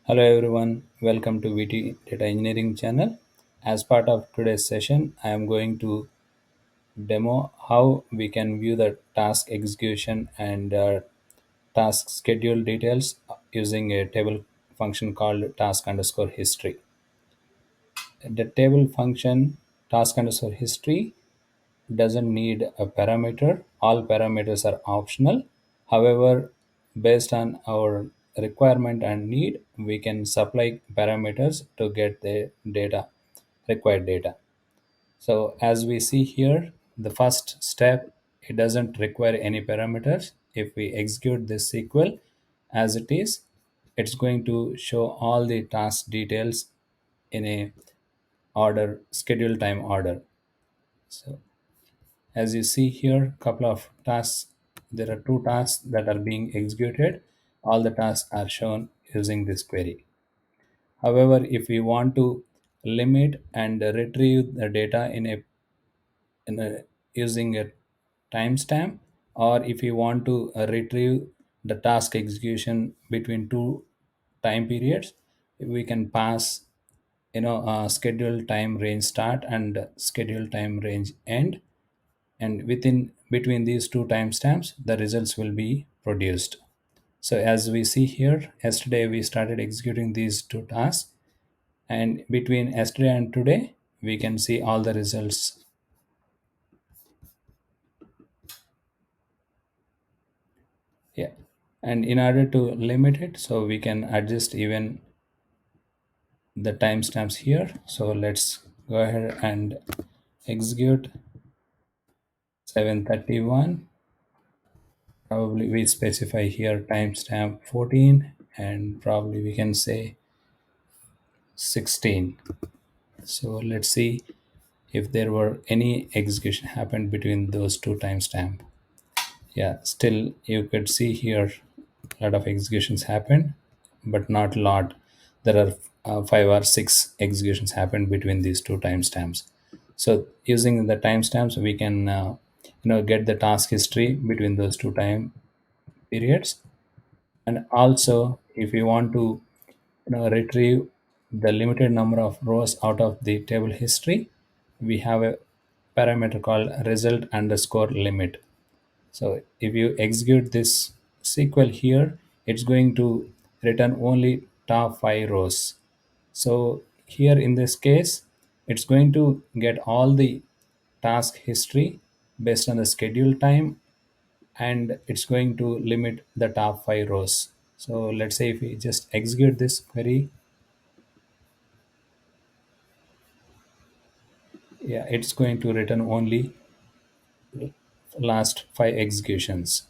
Hello everyone, welcome to VT Data Engineering channel. As part of today's session, I am going to demo how we can view the task execution and task schedule details using a table function called task underscore history. The table function task underscore history doesn't need a parameter. All parameters are optional. However, based on our requirement and need, we can supply parameters to get the data, required data. So as we see here, the first step, it doesn't require any parameters. If we execute this SQL as it is, it's going to show all the task details in a order, schedule time order. So as you see here, couple of tasks, there are two tasks that are being executed. All the tasks are shown using this query. However, if we want to limit and retrieve the data in a using a timestamp, or if you want to retrieve the task execution between two time periods, we can pass schedule time range start and schedule time range end, and within between these two timestamps the results will be produced. So as we see here, yesterday we started executing these two tasks, and between yesterday and today we can see all the results. Yeah, and in order to limit it, so we can adjust even the timestamps here. So let's go ahead and execute 7:31. Probably we specify here timestamp 14, and probably we can say 16. So let's see if there were any execution happened between those two timestamp. Yeah, still you could see here a lot of executions happened, but not a lot. There are five or six executions happened between these two timestamps. So using the timestamps, we can get the task history between those two time periods. And also, if you want to retrieve the limited number of rows out of the table history, we have a parameter called result underscore limit. So if you execute this SQL here, it's going to return only top five rows. So here in this case, it's going to get all the task history based on the schedule time, and it's going to limit the top five rows. So let's say if we just execute this query, yeah, it's going to return only last five executions.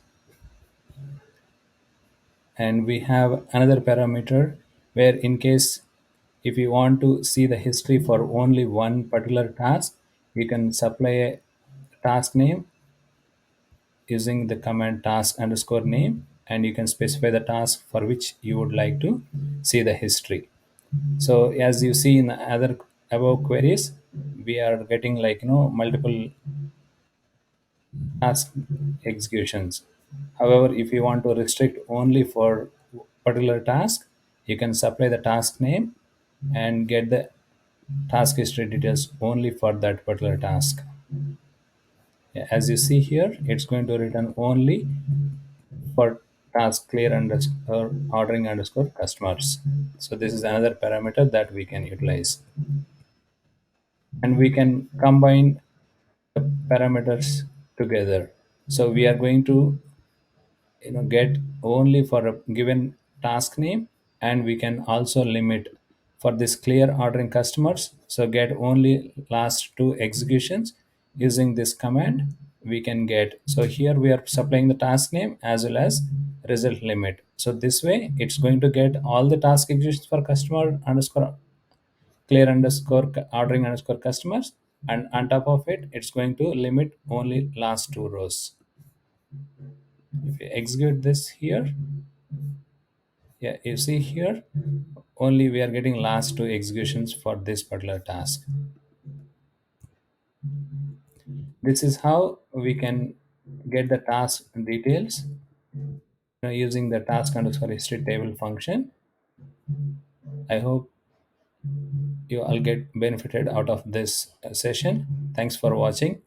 And we have another parameter where in case if you want to see the history for only one particular task, you can supply a task name using the command task underscore name, and you can specify the task for which you would like to see the history. So as you see in other above queries, we are getting like multiple task executions. However, if you want to restrict only for particular task, you can supply the task name and get the task history details only for that particular task. Yeah, as you see here, it's going to return only for task clear underscore ordering underscore customers. So this is another parameter that we can utilize, and we can combine the parameters together. So we are going to get only for a given task name, and we can also limit for this clear ordering customers, so get only last two executions. Using this command we can get, so here we are supplying the task name as well as result limit. So this way it's going to get all the task executions for customer underscore clear underscore ordering underscore customers, and on top of it it's going to limit only last two rows. If you execute this here, yeah, you see here only we are getting last two executions for this particular task. This is how we can get the task details using the task underscore history table function. I hope you all get benefited out of this session. Thanks for watching.